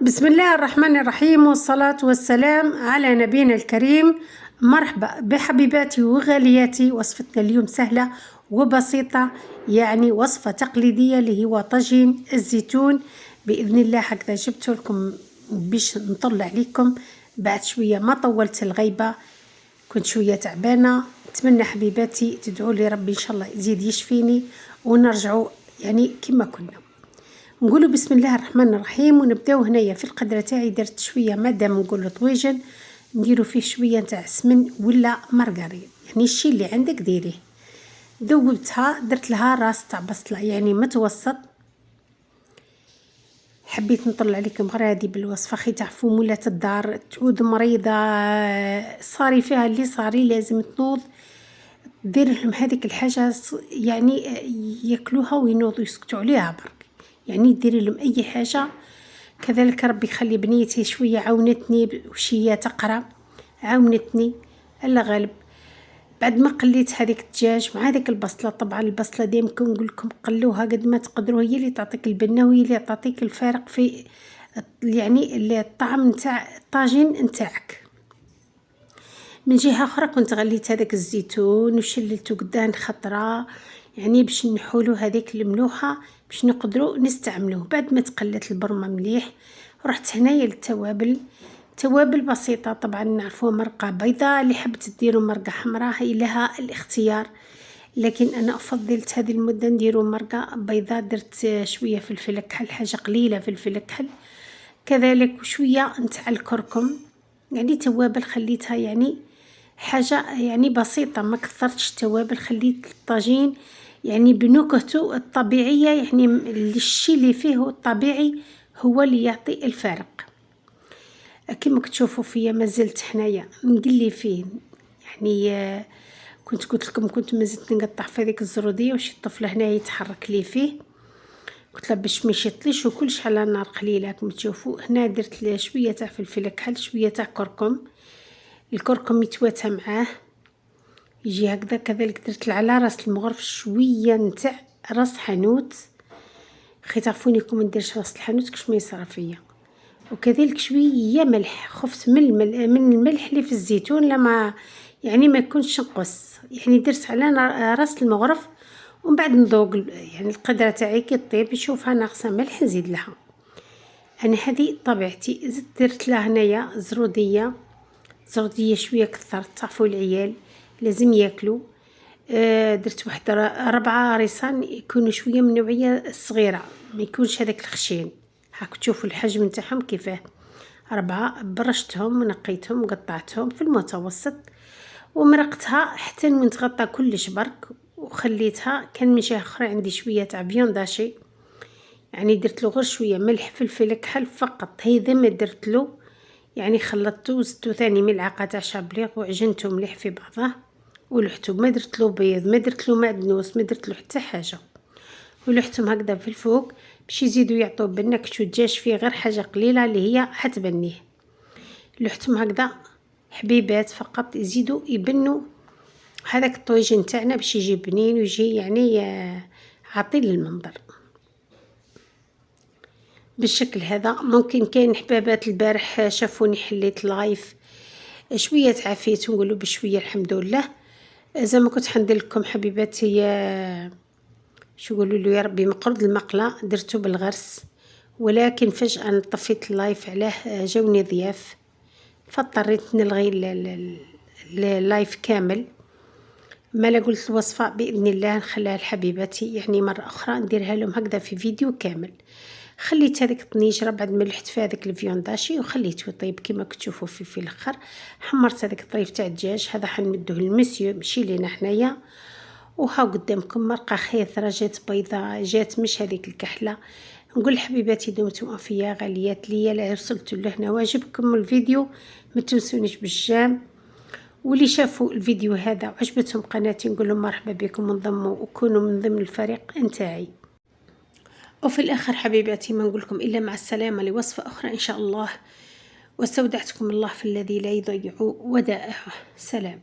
بسم الله الرحمن الرحيم، والصلاة والسلام على نبينا الكريم. مرحبا بحبيباتي وغالياتي. وصفتنا اليوم سهلة وبسيطة، يعني وصفة تقليدية اللي هو طاجين الزيتون. بإذن الله هكذا جبت لكم باش نطل عليكم بعد شوية، ما طولت الغيبة، كنت شوية تعبانة. أتمنى حبيباتي تدعوا لي ربي إن شاء الله يزيد يشفيني ونرجعوا يعني كما كنا. نقولوا بسم الله الرحمن الرحيم ونبداو. هنايا في القدره تاعي درت شويه مادام نقولوا طويجن، نديروا فيه شويه تاع سمن ولا مارغرين، يعني الشي اللي عندك ديريه. ذوبتها، درت لها راس تاع بصله يعني متوسط. حبيت نطلع عليكم غير هذه بالوصفه، خي تعرفوا مولات الدار تعود مريضه صاري فيها اللي صاري، لازم تنوض دير لهم هذيك الحاجه، يعني ياكلوها وينوضوا يسكتوا عليها برك، يعني ديري لهم اي حاجه. كذلك ربي يخلي بنيتي شويه عاونتني وشيه تقرا، عاونتني الا غالب. بعد ما قليت هذيك الدجاج مع هذيك البصله، طبعا البصله ديما نقول لكم قلوها قد ما تقدروا، هي اللي تعطيك البنه وهي اللي تعطيك الفارق في يعني الطعم نتاع الطاجين نتاعك. من جهه اخرى كنت غليت هذاك الزيتون وشللته قدام خطره، يعني باش نحولو هذيك الملوحه باش نقدروا نستعملوه. بعد ما تقلت البرمه مليح، رحت هنايا للتوابل. توابل بسيطه طبعا نعرفوها، مرقه بيضاء، اللي حبت ديروا مرقه حمراء هي لها الاختيار، لكن انا افضلت هذه المده نديروا مرقه بيضاء. درت شويه فلفل كحل، حاجه قليله فلفل كحل، كذلك وشويه نتاع الكركم، يعني توابل خليتها يعني حاجه يعني بسيطه، ما كثرتش توابل، خليت الطاجين يعني بنكهته الطبيعيه، يعني الشيء اللي فيه الطبيعي هو اللي يعطي الفارق. كما تشوفوا فيا مازلت هنايا نقلي فيه، يعني كنت قلت لكم كنت مازلت نقطع في هذيك الزروديه، وشي الطفل هنا يتحرك لي فيه، قلت له باش ما يشطليش وكلش على نار قليله. كما تشوفوا هنا درت له شويه تاع فلفل كحل، شويه تاع كركم، الكركم يتواتى معاه يجي هكذا. كذلك درت على راس المغرف شويه نتاع راس حانوت، خي تعرفوني كون ما نديرش راس الحانوت كش ما يصرى فيا. وكذلك شويه ملح، خفت من الملح اللي في الزيتون لما يعني ما يكونش نقص، يعني درت على راس المغرف. ومن بعد نذوق يعني القدره تاعي كي طيب نشوفها ناقصه ملح نزيد لها. انا هذه طبيعتي. زدت درت لها هنايا زروديه شويه كثرت، تعرفوا العيال لازم ياكلوا. درت واحد 4 ريسان يكونوا شويه من النوعيه الصغيره، ما يكونش هذاك الخشين. هاك تشوفوا الحجم نتاعهم كيفاه. 4 برشتهم ونقيتهم وقطعتهم في المتوسط، ومرقتها حتى من تغطى كلش برك، وخليتها. كان من جهه اخرى عندي شويه تاع فيونداشي، يعني درت له غير شويه ملح فلفل كحل فقط، هذا ما درت له، يعني خلطته وزدته ثاني ملعقه تاع شابليغ وعجنته مليح في بعضه ولحته. ما درت له بيض، ما درت له معدنوس، ما درت له حتى حاجه، ولحتهم هكذا في الفوق باش يزيدوا يعطوا بنه. كشو الدجاج فيه غير حاجه قليله اللي هي حتبنيه، لحتهم هكذا حبيبات فقط يزيدوا يبنوا هذاك الطويجين تاعنا باش يجي بنين ويجي يعني عاطي للمنظر بالشكل هذا. ممكن كاين حبابات البارح شافوني حليت لايف شويه تعافيت ونقولوا بشويه الحمد لله. زي ما كنت حندير لكم حبيباتي شو يقولوا له يا ربي مقرض المقله درته بالغرس، ولكن فجاه طفيت اللايف علاه جوني ضياف، فاضطريت نلغي اللايف كامل. ما لا قلت الوصفه باذن الله نخليها لحبيباتي يعني مره اخرى نديرها لهم هكذا في فيديو كامل. خليت هذيك الطنيجره بعد ما لحت في هذاك الفيونداشي وخليته يطيب كما كتشوفوا في الاخر. حمرت هذاك الطريف تاع الدجاج، هذا حنمدوه للمسيو ماشي لينا حنايا. وها قدامكم مرقه خيثره جات بيضاء، جات مش هذيك الكحله. نقول حبيباتي دمتم عافيه غاليات ليا، لا وصلتوا لهنا واجبكم الفيديو ما تنسونيش بالجام. واللي شافوا الفيديو هذا وعجبتهم قناتي نقول لهم مرحبا بكم، انضموا وكونوا من ضمن الفريق نتاعي. وفي الاخر حبيباتي ما نقول لكم الا مع السلامه لوصفه اخرى ان شاء الله، واستودعتكم الله في الذي لا يضيع ودائعه. سلام.